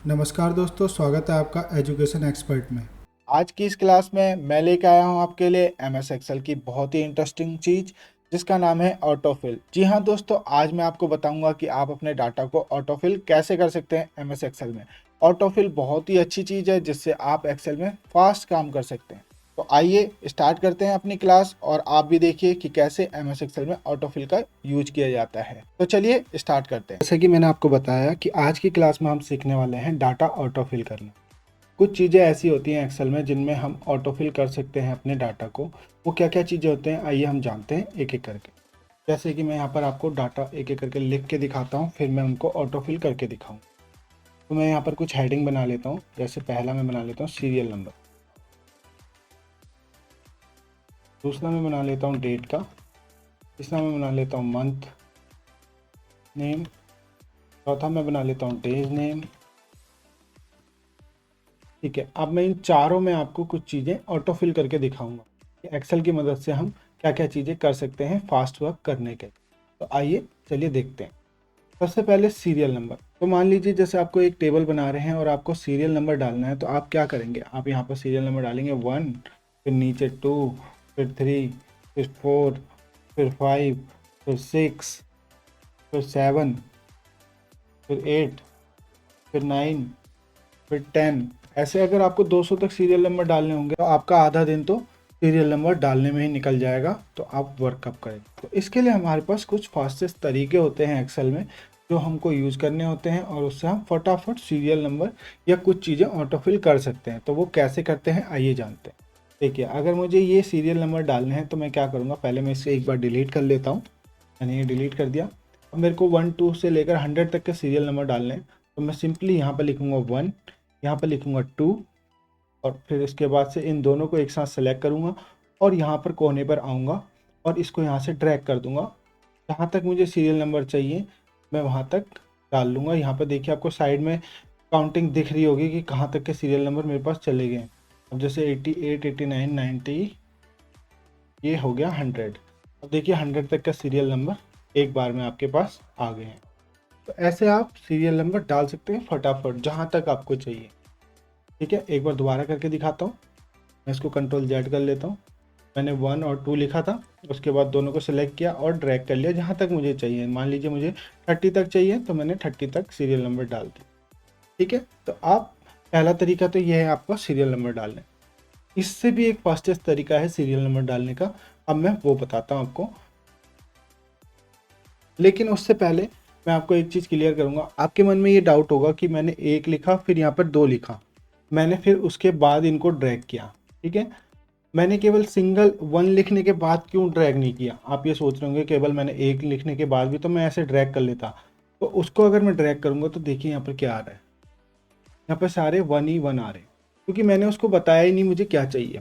नमस्कार दोस्तों, स्वागत है आपका एजुकेशन एक्सपर्ट में। आज की इस क्लास में मैं लेकर आया हूं आपके लिए एमएस एक्सेल की बहुत ही इंटरेस्टिंग चीज़ जिसका नाम है ऑटोफिल। जी हाँ दोस्तों, आज मैं आपको बताऊंगा कि आप अपने डाटा को ऑटोफिल कैसे कर सकते हैं एमएस एक्सेल में। ऑटोफिल बहुत ही अच्छी चीज़ है जिससे आप एक्सेल में फास्ट काम कर सकते हैं। तो आइए स्टार्ट करते हैं अपनी क्लास और आप भी देखिए कि कैसे एमएस एक्सेल में ऑटोफिल का यूज किया जाता है। तो चलिए स्टार्ट करते हैं। जैसे कि मैंने आपको बताया कि आज की क्लास में हम सीखने वाले हैं डाटा ऑटोफिल करना। कुछ चीज़ें ऐसी होती हैं एक्सेल में जिनमें हम ऑटोफिल कर सकते हैं अपने डाटा को। वो क्या क्या चीज़ें होते हैं आइए हम जानते हैं एक एक करके। जैसे कि मैं यहाँ पर आपको डाटा एक एक करके लिख के दिखाता हूँ, फिर मैं उनको ऑटोफिल करके दिखाऊँ। तो मैं यहाँ पर कुछ हेडिंग बना लेता हूँ। जैसे पहला मैं बना लेता हूँ सीरियल नंबर, दूसरा मैं बना लेता हूँ डेट का, तीसरा मैं बना लेता हूँ मंथ नेम, चौथा मैं बना लेता हूँ डेज नेम। ठीक है, अब मैं इन चारों में आपको कुछ चीज़ें ऑटोफिल करके दिखाऊंगा कि एक्सेल की मदद से हम क्या क्या चीज़ें कर सकते हैं फास्ट वर्क करने के। तो आइए चलिए देखते हैं। सबसे पहले सीरियल नंबर। तो मान लीजिए जैसे आपको एक टेबल बना रहे हैं और आपको सीरियल नंबर डालना है, तो आप क्या करेंगे, आप यहाँ पर सीरियल नंबर डालेंगे 1, फिर नीचे 2, फिर 3, फिर 4, फिर 5, फिर 6, फिर 7, फिर 8, फिर 9, फिर 10। ऐसे अगर आपको 200 तक सीरियल नंबर डालने होंगे तो आपका आधा दिन तो सीरियल नंबर डालने में ही निकल जाएगा। तो आप वर्क कब करेंगे? तो इसके लिए हमारे पास कुछ फास्टेस्ट तरीके होते हैं एक्सेल में जो हमको यूज़ करने होते हैं और उससे हम फटाफट सीरियल नंबर या कुछ चीज़ें ऑटोफिल कर सकते हैं। तो वो कैसे करते हैं आइए जानते हैं। देखिए, अगर मुझे ये सीरियल नंबर डालने हैं तो मैं क्या करूँगा, पहले मैं इसे एक बार डिलीट कर लेता हूँ। मैंने ये डिलीट कर दिया। अब मेरे को 1 2 से लेकर 100 तक के सीरियल नंबर डालने हैं। तो मैं सिंपली यहाँ पर लिखूँगा 1, यहाँ पर लिखूँगा 2 और फिर इसके बाद से इन दोनों को एक साथ सेलेक्ट करूँगा और यहाँ पर कोने पर आऊँगा और इसको यहाँ से ड्रैग कर दूँगा। जहाँ तक मुझे सीरियल नंबर चाहिए मैं वहाँ तक डाल लूँगा। यहाँ पर देखिए आपको साइड में काउंटिंग दिख रही होगी कि कहाँ तक के सीरियल नंबर मेरे पास चले गए। अब जैसे 88, 89, 90, ये हो गया 100। अब देखिए 100 तक का सीरियल नंबर एक बार में आपके पास आ गए हैं। तो ऐसे आप सीरियल नंबर डाल सकते हैं फटाफट जहाँ तक आपको चाहिए। ठीक है, एक बार दोबारा करके दिखाता हूँ। मैं इसको कंट्रोल जेड कर लेता हूँ। मैंने 1 और 2 लिखा था, उसके बाद दोनों को सिलेक्ट किया और ड्रैग कर लिया जहाँ तक मुझे चाहिए। मान लीजिए मुझे 30 तक चाहिए तो मैंने 30 तक सीरियल नंबर डाल दिया। ठीक है, तो आप पहला तरीका तो ये है आपका सीरियल नंबर डालने। इससे भी एक फास्टेस्ट तरीका है सीरियल नंबर डालने का, अब मैं वो बताता हूँ आपको। लेकिन उससे पहले मैं आपको एक चीज़ क्लियर करूँगा। आपके मन में ये डाउट होगा कि मैंने 1 लिखा फिर यहाँ पर 2 लिखा, मैंने फिर उसके बाद इनको ड्रैग किया। ठीक है, मैंने केवल सिंगल 1 लिखने के बाद क्यों ड्रैग नहीं किया? आप ये सोच रहे होंगे केवल मैंने 1 लिखने के बाद भी तो मैं ऐसे ड्रैग कर लेता। तो उसको अगर मैं ड्रैग करूँगा तो देखिए यहाँ पर क्या आ रहा है, यहाँ पर सारे 1 ही 1 आ रहे हैं क्योंकि मैंने उसको बताया ही नहीं मुझे क्या चाहिए।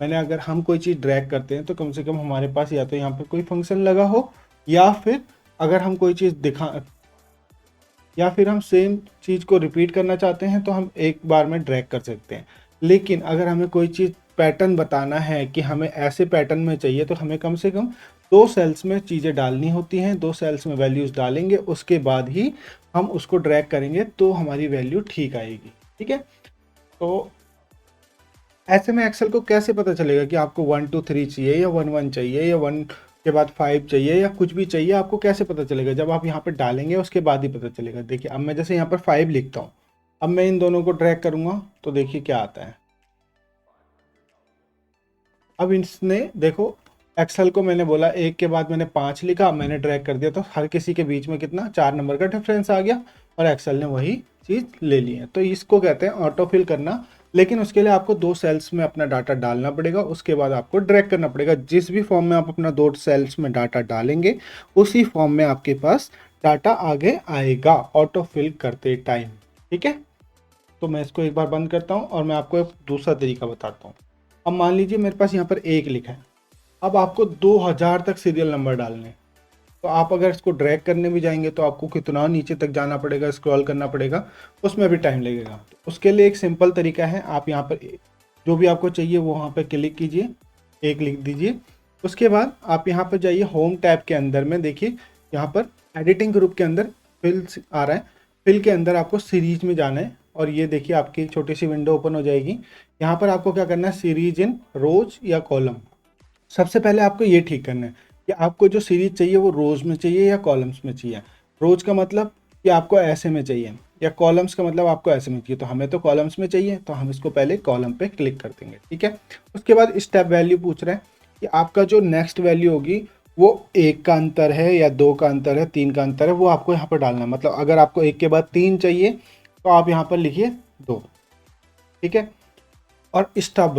मैंने अगर हम कोई चीज़ ड्रैग करते हैं तो कम से कम हमारे पास या तो यहाँ पर कोई फंक्शन लगा हो या फिर अगर हम कोई चीज़ दिखा या फिर हम सेम चीज़ को रिपीट करना चाहते हैं तो हम एक बार में ड्रैग कर सकते हैं। लेकिन अगर हमें कोई चीज़ पैटर्न बताना है कि हमें ऐसे पैटर्न में चाहिए तो हमें कम से कम 2 सेल्स में चीज़ें डालनी होती हैं। 2 सेल्स में वैल्यूज़ डालेंगे उसके बाद ही हम उसको ड्रैग करेंगे तो हमारी वैल्यू ठीक आएगी। ठीक है, तो ऐसे में एक्सेल को कैसे पता चलेगा कि आपको 1 2 3 चाहिए या 1 1 चाहिए या 1 के बाद 5 चाहिए या कुछ भी चाहिए? आपको कैसे पता चलेगा? जब आप यहाँ पर डालेंगे उसके बाद ही पता चलेगा। देखिए, अब मैं जैसे यहाँ पर 5 लिखता हूँ, अब मैं इन दोनों को ड्रैग करूँगा तो देखिए क्या आता है। अब इसने देखो, एक्सेल को मैंने बोला 1 के बाद मैंने 5 लिखा, मैंने ड्रैग कर दिया तो हर किसी के बीच में कितना 4 नंबर का डिफरेंस आ गया और एक्सेल ने वही चीज़ ले ली है। तो इसको कहते हैं ऑटोफिल करना। लेकिन उसके लिए आपको 2 सेल्स में अपना डाटा डालना पड़ेगा, उसके बाद आपको ड्रैग करना पड़ेगा। जिस भी फॉर्म में आप अपना 2 सेल्स में डाटा डालेंगे उसी फॉर्म में आपके पास डाटा आगे आएगा ऑटोफिल करते टाइम। ठीक है, तो मैं इसको एक बार बंद करता हूँ और मैं आपको एक दूसरा तरीका बताता हूँ। अब मान लीजिए मेरे पास यहाँ पर 1 लिखा है, अब आपको 2000 तक सीरियल नंबर डालने हैं। तो आप अगर इसको ड्रैग करने भी जाएंगे तो आपको कितना नीचे तक जाना पड़ेगा, स्क्रॉल करना पड़ेगा, उसमें भी टाइम लगेगा। तो उसके लिए एक सिंपल तरीका है, आप यहाँ पर जो भी आपको चाहिए वो वहाँ पर क्लिक कीजिए, 1 लिख दीजिए। उसके बाद आप यहाँ पर जाइए होम टैब के अंदर में, देखिए यहाँ पर एडिटिंग ग्रुप के अंदर फिल आ रहा है। फिल के अंदर आपको सीरीज में जाना है और ये देखिए आपकी छोटी सी विंडो ओपन हो जाएगी। यहाँ पर आपको क्या करना है, सीरीज इन रोज या कॉलम। सबसे पहले आपको ये ठीक करना है कि आपको जो सीरीज चाहिए वो रोज में चाहिए या कॉलम्स में चाहिए। रोज का मतलब कि आपको ऐसे में चाहिए, या कॉलम्स का मतलब आपको ऐसे में चाहिए। तो हमें तो कॉलम्स में चाहिए, तो हम इसको पहले कॉलम पे क्लिक कर देंगे, ठीक है। उसके बाद स्टेप वैल्यू पूछ रहे हैं कि आपका जो नेक्स्ट वैल्यू होगी वो 1 का अंतर है या 2 का अंतर है, 3 का अंतर है, वो आपको यहाँ पर डालना है। मतलब अगर आपको 1 के बाद 3 चाहिए तो आप यहाँ पर लिखिए 2, ठीक है। और स्टॉप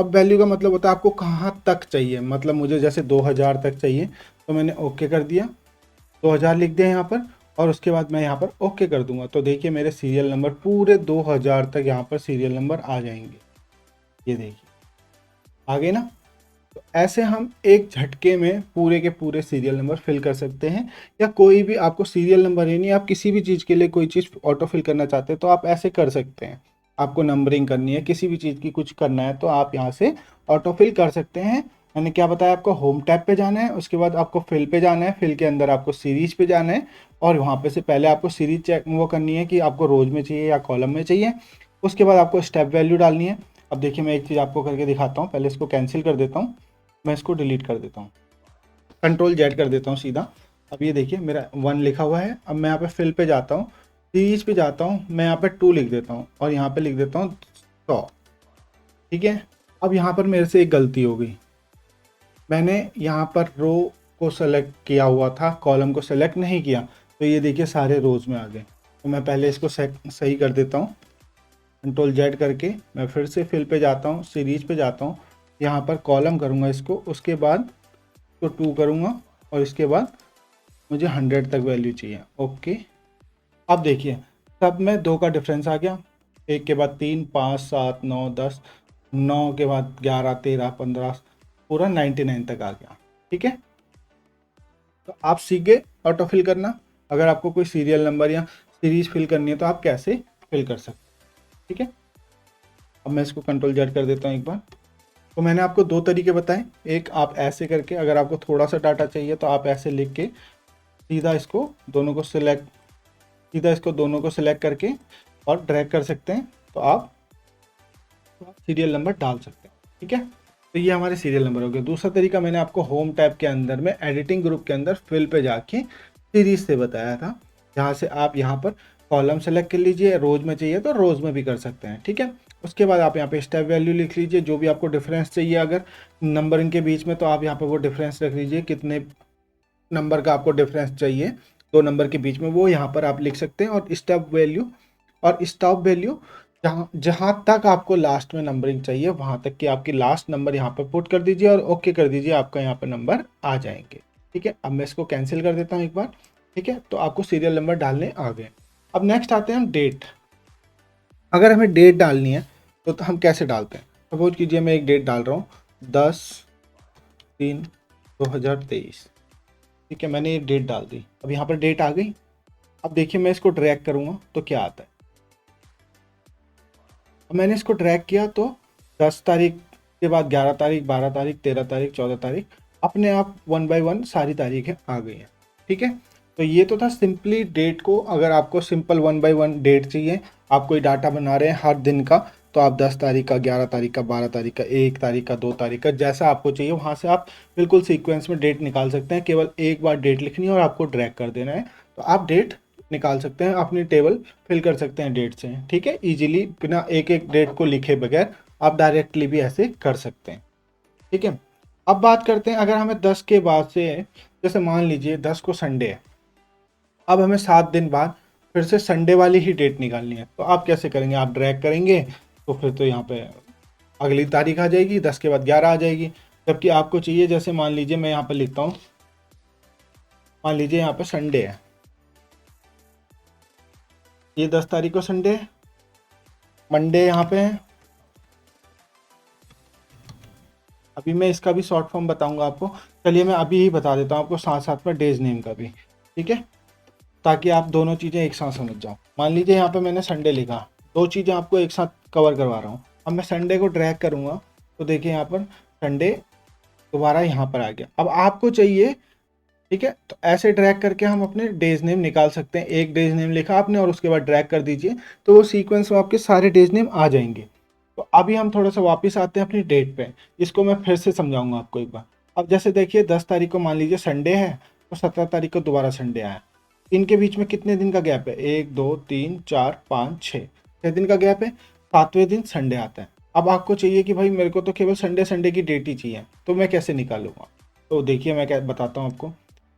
वैल्यू का मतलब होता है आपको कहाँ तक चाहिए। मतलब मुझे जैसे 2000 तक चाहिए तो मैंने ओके कर दिया, 2000 लिख दिया यहाँ पर, और उसके बाद मैं यहाँ पर ओके कर दूंगा। तो देखिए मेरे सीरियल नंबर पूरे 2000 तक यहाँ पर सीरियल नंबर आ जाएंगे। ये देखिए आ गए ना। तो ऐसे हम एक झटके में पूरे के पूरे सीरियल नंबर फिल कर सकते हैं। या कोई भी आपको सीरियल नंबर ही नहीं, आप किसी भी चीज़ के लिए कोई चीज़ ऑटो फिल करना चाहते हैं तो आप ऐसे कर सकते हैं। आपको नंबरिंग करनी है, किसी भी चीज़ की कुछ करना है तो आप यहाँ से ऑटो फिल कर सकते हैं। मैंने क्या बताया आपको, होम टैब पे जाना है, उसके बाद आपको फिल पे जाना है, फिल के अंदर आपको सीरीज पे जाना है, और वहाँ पे से पहले आपको सीरीज चेक वो करनी है कि आपको रोज में चाहिए या कॉलम में चाहिए। उसके बाद आपको स्टेप वैल्यू डालनी है। अब देखिए मैं एक चीज़ आपको करके दिखाता हूँ, पहले इसको कैंसिल कर देता हूँ, मैं इसको डिलीट कर देता हूँ, कंट्रोल जेड कर देता हूँ सीधा। अब ये देखिए मेरा 1 लिखा हुआ है। अब मैं यहाँ पे फिल पे जाता हूँ, सीरीज पे जाता हूँ, मैं यहाँ पे 2 लिख देता हूँ और यहाँ पे लिख देता हूँ 100, ठीक है। अब यहाँ पर मेरे से एक गलती हो गई, मैंने यहाँ पर रो को सेलेक्ट किया हुआ था, कॉलम को सेलेक्ट नहीं किया, तो ये देखिए सारे रोज में आ गए। तो मैं पहले इसको सही कर देता हूँ, कंट्रोल जेड करके मैं फिर से फिल पे जाता हूँ, सीरीज पे जाता हूँ, यहाँ पर कॉलम करूँगा इसको, उसके बाद तो 2 करूँगा, और इसके बाद मुझे 100 तक वैल्यू चाहिए। ओके, अब देखिए सब में 2 का डिफरेंस आ गया, 1 के बाद 3, 5, 7, 9, 10, 9 के बाद 11, 13, 15, पूरा 99 तक आ गया, ठीक है। तो आप सीख गए ऑटो फिल करना। अगर आपको कोई सीरियल नंबर या सीरीज फिल करनी है तो आप कैसे फिल कर सकते हैं, ठीक है। अब मैं इसको कंट्रोल जेड कर देता हूँ एक बार। तो मैंने आपको 2 तरीके बताए, एक आप ऐसे करके, अगर आपको थोड़ा सा डाटा चाहिए तो आप ऐसे लिख के सीधा इसको दोनों को सिलेक्ट करके और ड्रैग कर सकते हैं, तो आप सीरियल नंबर डाल सकते हैं, ठीक है। तो ये हमारे सीरियल नंबर हो गए। दूसरा तरीका मैंने आपको होम टैब के अंदर में एडिटिंग ग्रुप के अंदर फिल पे जाके सीरीज से बताया था, जहाँ से आप यहाँ पर कॉलम सेलेक्ट कर लीजिए, रोज में चाहिए तो रोज में भी कर सकते हैं, ठीक है। उसके बाद आप यहाँ पे स्टेप वैल्यू लिख लीजिए, जो भी आपको डिफरेंस चाहिए अगर नंबरिंग के बीच में, तो आप यहाँ पे वो डिफरेंस रख लीजिए, कितने नंबर का आपको डिफरेंस चाहिए 2 नंबर के बीच में, वो यहाँ पर आप लिख सकते हैं। और स्टॉप वैल्यू जहाँ जहाँ तक आपको लास्ट में नंबरिंग चाहिए वहाँ तक की आपकी लास्ट नंबर यहाँ पर पुट कर दीजिए और ओके कर दीजिए, आपका यहाँ पर नंबर आ जाएंगे, ठीक है। अब मैं इसको कैंसिल कर देता हूँ एक बार, ठीक है। तो आपको सीरियल नंबर डालने आ गए। अब नेक्स्ट आते हैं हम डेट। अगर हमें डेट डालनी है तो हम कैसे डालते हैं। सपोज कीजिए मैं एक डेट डाल रहा हूँ 10/3/2023, ठीक है। मैंने ये डेट डाल दी, अब यहाँ पर डेट आ गई। अब देखिए मैं इसको ड्रैग करूँगा तो क्या आता है। अब मैंने इसको ड्रैग किया तो 10 तारीख के बाद 11 तारीख, 12 तारीख, 13 तारीख, 14 तारीख, अपने आप 1 बाय 1 सारी तारीखें आ गई हैं, ठीक है। तो ये तो था सिंपली डेट को। अगर आपको सिंपल 1 बाय 1 डेट चाहिए, आप कोई डाटा बना रहे हैं हर दिन का, तो आप 10 तारीख का, 11 तारीख का, 12 तारीख का, 1 तारीख का, 2 तारीख का, जैसा आपको चाहिए वहाँ से आप बिल्कुल सीक्वेंस में डेट निकाल सकते हैं। केवल एक बार डेट लिखनी है और आपको ड्रैग कर देना है, तो आप डेट निकाल सकते हैं, अपनी टेबल फिल कर सकते हैं डेट से, ठीक है। इजीली बिना एक एक डेट को लिखे बगैर आप डायरेक्टली भी ऐसे कर सकते हैं, ठीक है। अब बात करते हैं, अगर हमें 10 के बाद से, जैसे मान लीजिए 10 को संडे है, अब हमें 7 दिन बाद फिर से संडे वाली ही डेट निकालनी है, तो आप कैसे करेंगे, आप ड्रैग करेंगे तो फिर तो यहाँ पे अगली तारीख आ जाएगी, 10 के बाद 11 आ जाएगी। जबकि आपको चाहिए, जैसे मान लीजिए मैं यहाँ पर लिखता हूँ, मान लीजिए यहाँ पर संडे है, ये 10 तारीख को संडे है, मंडे यहाँ पे है। अभी मैं इसका भी शॉर्ट फॉर्म बताऊंगा आपको, चलिए मैं अभी ही बता देता हूँ आपको साथ साथ में डेज नेम का भी, ठीक है, ताकि आप दोनों चीज़ें एक साथ समझ जाओ। मान लीजिए यहाँ पे मैंने संडे लिखा, 2 चीज़ें आपको एक साथ कवर करवा रहा हूँ। अब मैं संडे को ड्रैग करूँगा तो देखिए यहाँ पर संडे दोबारा यहाँ पर आ गया। अब आपको चाहिए ठीक है। तो ऐसे ड्रैग करके हम अपने डेज नेम निकाल सकते हैं। एक डेज नेम लिखा आपने और उसके बाद ड्रैग कर दीजिए तो वो सीक्वेंस में आपके सारे डेज नेम आ जाएंगे। तो अभी हम थोड़ा सा वापस आते हैं अपनी डेट पे। इसको मैं फिर से समझाऊंगा आपको एक बार। अब जैसे देखिए 10 तारीख को मान लीजिए संडे है, तो 17 तारीख को दोबारा संडे आया। इनके बीच में कितने दिन का गैप है? 1 2 3 4 5 6, 6 दिन का गैप है। 7वें दिन संडे आता है। अब आपको चाहिए कि भाई मेरे को तो केवल संडे संडे की डेट ही चाहिए, तो मैं कैसे निकालूंगा? तो देखिए मैं क्या बताता हूँ आपको।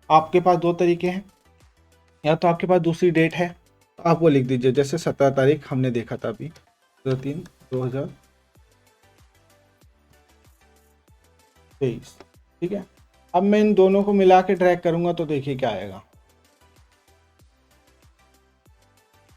आपके पास दो तरीके हैं, या तो आपके पास दूसरी डेट है, तो आप वो लिख दीजिए। जैसे 17 तारीख हमने देखा था अभी, 2/3/2023। ठीक है। अब मैं इन दोनों को मिला के ड्रैग करूंगा तो देखिए क्या आएगा।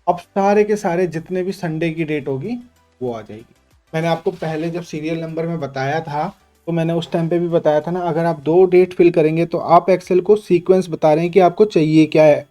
अब सारे के सारे जितने भी संडे की डेट होगी वो आ जाएगी। मैंने आपको पहले जब सीरियल नंबर में बताया था, तो मैंने उस टाइम पे भी बताया था ना, अगर आप दो डेट फिल करेंगे तो आप एक्सेल को सीक्वेंस बता रहे हैं कि आपको चाहिए क्या है,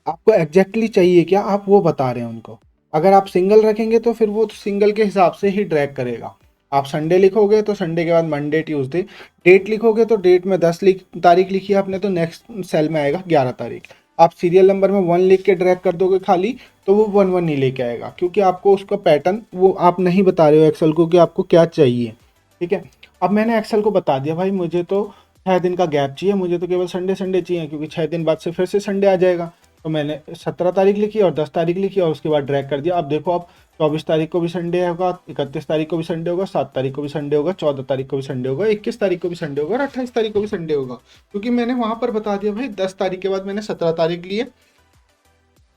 आपको एग्जैक्टली चाहिए क्या, आप वो बता रहे हैं उनको। अगर आप सिंगल रखेंगे तो फिर वो सिंगल के हिसाब से ही ड्रैग करेगा। आप संडे लिखोगे तो संडे के बाद मंडे ट्यूसडे, डेट लिखोगे तो डेट में 10 तारीख लिखी है आपने तो नेक्स्ट सेल में आएगा 11 तारीख। आप सीरियल नंबर में 1 लिख के ड्रैग कर दोगे खाली, तो वो 1 1 नहीं लेके आएगा, क्योंकि आपको उसका पैटर्न वो आप नहीं बता रहे हो एक्सेल को कि आपको क्या चाहिए। ठीक है। अब मैंने एक्सेल को बता दिया भाई मुझे तो 6 दिन का गैप चाहिए, मुझे तो केवल संडे संडे चाहिए, क्योंकि 6 दिन बाद से फिर से संडे आ जाएगा। तो मैंने 17 तारीख लिखी और 10 तारीख लिखी और उसके बाद ड्रैग कर दिया। अब देखो, अब 24 तारीख को भी संडे होगा, 31 तारीख को भी संडे होगा, 7 तारीख को भी संडे होगा, 14 तारीख को भी संडे होगा, 21 तारीख को भी संडे होगा और 28 तारीख को भी संडे होगा, क्योंकि मैंने वहां पर बता दिया भाई 10 तारीख के बाद मैंने 17 तारीख लिए।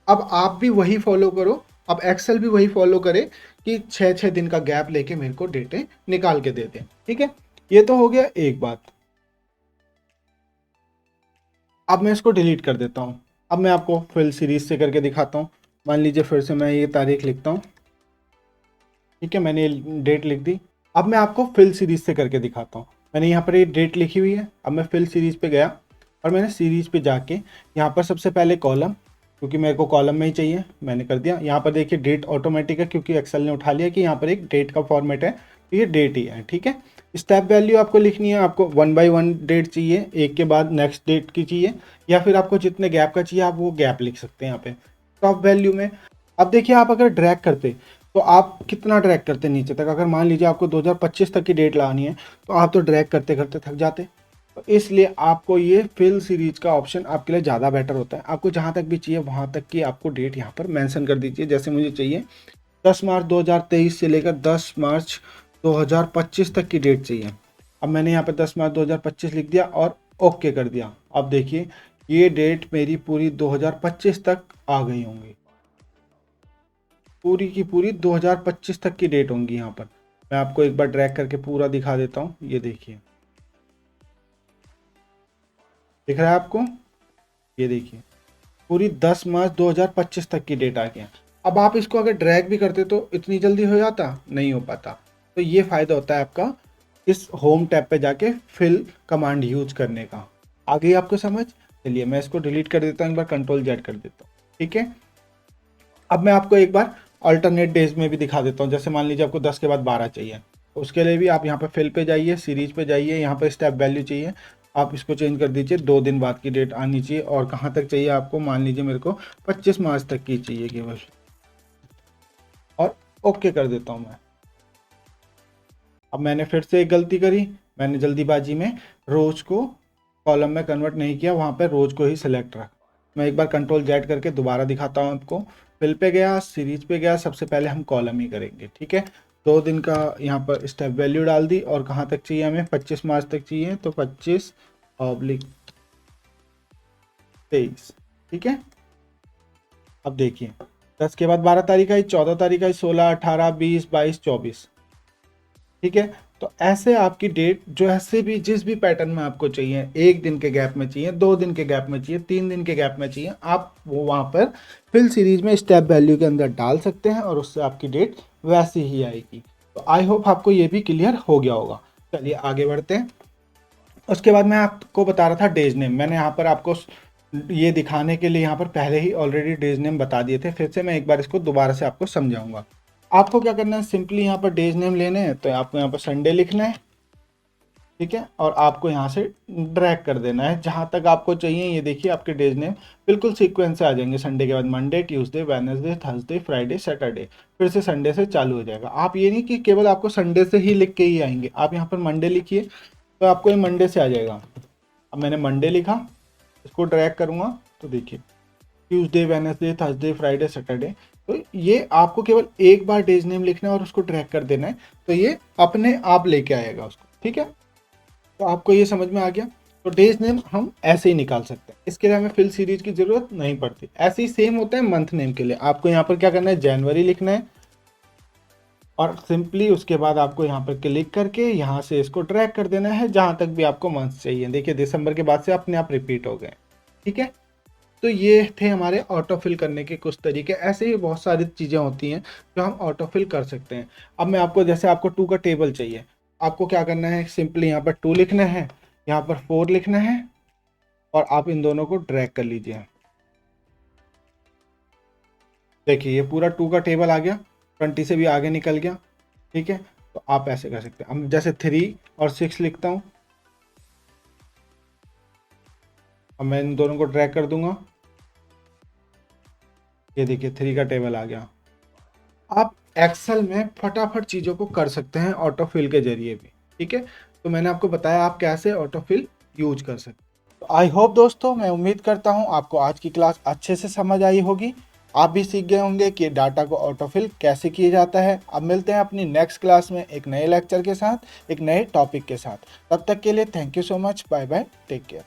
अब आप भी वही फॉलो करो, अब एक्सेल भी वही फॉलो करे कि 6 6 दिन का गैप लेके मेरे को डेटें निकाल के दे दें। ठीक है। ये तो हो गया एक बात। अब मैं इसको डिलीट कर देता हूँ। अब मैं आपको फिल सीरीज से करके दिखाता हूँ। मान लीजिए फिर से मैं ये तारीख लिखता हूँ। ठीक है, मैंने डेट लिख दी। अब मैं आपको फिल सीरीज से करके दिखाता हूँ। मैंने यहाँ पर ये डेट लिखी हुई है। अब मैं फिल सीरीज पे गया और मैंने सीरीज पे जाके यहाँ पर सबसे पहले कॉलम, क्योंकि मेरे को कॉलम में ही चाहिए, मैंने कर दिया। यहाँ पर देखिए डेट ऑटोमेटिक है, क्योंकि एक्सेल ने उठा लिया कि यहाँ पर एक डेट का फॉर्मेट है, तो ये डेट ही है। ठीक है। स्टेप वैल्यू आपको लिखनी है, आपको 1 बाई 1 डेट चाहिए, एक के बाद नेक्स्ट डेट की चाहिए, या फिर आपको जितने गैप का चाहिए आप वो गैप लिख सकते हैं यहाँ पे टॉप वैल्यू में। अब देखिए आप अगर ड्रैग करते तो आप कितना ड्रैग करते नीचे तक? अगर मान लीजिए आपको 2025 तक की डेट लानी है तो आप तो ड्रैग करते करते थक जाते। तो इसलिए आपको ये फिल सीरीज का ऑप्शन आपके लिए ज़्यादा बेटर होता है। आपको जहाँ तक भी चाहिए वहाँ तक की आपको डेट यहाँ पर मेंशन कर दीजिए। जैसे मुझे चाहिए 10 मार्च 2023 से लेकर 10 मार्च 2025 तक की डेट चाहिए। अब मैंने यहाँ पर 10 मार्च 2025 लिख दिया और ओके कर दिया। अब देखिए ये डेट मेरी पूरी 2025 तक आ गई होंगी, पूरी की पूरी 2025 तक की डेट होंगी। यहाँ पर मैं आपको एक बार ड्रैग करके पूरा दिखा देता हूँ। ये देखिए, दिख रहा है आपको? ये देखिए पूरी 10 मार्च 2025 तक की डेट आ गया। अब आप इसको अगर ड्रैग भी करते तो इतनी जल्दी हो जाता? नहीं हो पाता। तो ये फायदा होता है आपका इस होम टैब पे जाके फिल कमांड यूज करने का। आ गई आपको समझ? चलिए मैं इसको डिलीट कर देता हूँ, एक बार कंट्रोल जेड कर देता हूँ। ठीक है। अब मैं आपको एक बार अल्टरनेट डेज में भी दिखा देता हूँ। जैसे मान लीजिए आपको 10 के बाद 12 चाहिए, तो उसके लिए भी आप यहाँ पर फिल पे जाइए, सीरीज पे जाइए, यहाँ पर स्टेप वैल्यू चाहिए, आप इसको चेंज कर दीजिए, 2 दिन बाद की डेट आनी चाहिए। और कहाँ तक चाहिए आपको? मान लीजिए मेरे को 25 मार्च तक की चाहिए केवल, और ओके कर देता हूँ मैं। अब मैंने फिर से एक गलती करी, मैंने जल्दीबाजी में रोज को कॉलम में कन्वर्ट नहीं किया, वहाँ पर रोज को ही सिलेक्ट रखा। मैं एक बार कंट्रोल जेड करके दोबारा दिखाता हूँ आपको। फिल पे गया, सीरीज पे गया, सबसे पहले हम कॉलम ही करेंगे। ठीक है। 2 दिन का यहाँ पर स्टेप वैल्यू डाल दी, और कहाँ तक चाहिए हमें? 25 मार्च तक चाहिए, तो 25/23। ठीक है। अब देखिए 10 के बाद 12 तारीख आई, 14 तारीख आई, 16 18 20 22 24। ठीक है। तो ऐसे आपकी डेट जो ऐसे भी जिस भी पैटर्न में आपको चाहिए, 1 दिन के गैप में चाहिए, 2 दिन के गैप में चाहिए, 3 दिन के गैप में चाहिए, आप वो वहाँ पर फिल सीरीज में स्टेप वैल्यू के अंदर डाल सकते हैं और उससे आपकी डेट वैसी ही आएगी। तो आई होप आपको ये भी क्लियर हो गया होगा। चलिए आगे बढ़ते हैं। उसके बाद मैं आपको बता रहा था डेज नेम। मैंने यहाँ पर आपको ये दिखाने के लिए यहाँ पर पहले ही ऑलरेडी डेज नेम बता दिए थे, फिर से मैं एक बार इसको दोबारा से आपको समझाऊंगा। आपको क्या करना है, सिंपली यहाँ पर डेज नेम लेने हैं, तो आपको यहाँ पर संडे लिखना है। ठीक है, और आपको यहाँ से ड्रैग कर देना है जहाँ तक आपको चाहिए। ये देखिए आपके डेज नेम बिल्कुल सीक्वेंस से आ जाएंगे। संडे के बाद Monday, Tuesday, Wednesday, Thursday, Friday, Saturday, फिर से संडे से चालू हो जाएगा। आप ये नहीं कि केवल आपको संडे से ही लिख के ही आएंगे। आप यहाँ पर मंडे लिखिए तो आपको ये मंडे से आ जाएगा। अब मैंने मंडे लिखा, इसको ड्रैग करूँगा तो देखिए Tuesday, Wednesday, Thursday, Friday, Saturday. तो ये आपको केवल एक बार डेज नेम लिखना है और उसको ड्रैग कर देना है, तो ये अपने आप लेके आएगा उसको। ठीक है, तो आपको ये समझ में आ गया। तो डेज नेम हम ऐसे ही निकाल सकते हैं, इसके लिए हमें फिल सीरीज की जरूरत नहीं पड़ती। ऐसे ही सेम होता है मंथ नेम के लिए। आपको यहाँ पर क्या करना है, जनवरी लिखना है और सिंपली उसके बाद आपको यहाँ पर क्लिक करके यहाँ से इसको ड्रैग कर देना है जहाँ तक भी आपको मंथ चाहिए। देखिए दिसंबर के बाद से अपने आप रिपीट हो गए। ठीक है, तो ये थे हमारे ऑटो फिल करने के कुछ तरीके। ऐसे ही बहुत सारी चीज़ें होती हैं जो हम ऑटो फिल कर सकते हैं। अब मैं आपको, जैसे आपको 2 का टेबल चाहिए, आपको क्या करना है, सिंपली यहाँ पर 2 लिखना है, यहाँ पर 4 लिखना है और आप इन दोनों को ड्रैग कर लीजिए। देखिए ये पूरा 2 का टेबल आ गया, 20 से भी आगे निकल गया। ठीक है, तो आप ऐसे कर सकते हैं। अब जैसे 3 और 6 लिखता हूँ, अब मैं इन दोनों को ड्रैग कर दूंगा। ये देखिए 3 का टेबल आ गया। आप एक्सेल में फटाफट चीज़ों को कर सकते हैं ऑटो फिल के जरिए भी। ठीक है, तो मैंने आपको बताया आप कैसे ऑटो फिल यूज कर सकते हैं। तो आई होप दोस्तों, मैं उम्मीद करता हूँ आपको आज की क्लास अच्छे से समझ आई होगी। आप भी सीख गए होंगे कि डाटा को ऑटो फिल कैसे किया जाता है। अब मिलते हैं अपनी नेक्स्ट क्लास में एक नए लेक्चर के साथ, एक नए टॉपिक के साथ। तब तक के लिए thank you so much, bye bye, take care.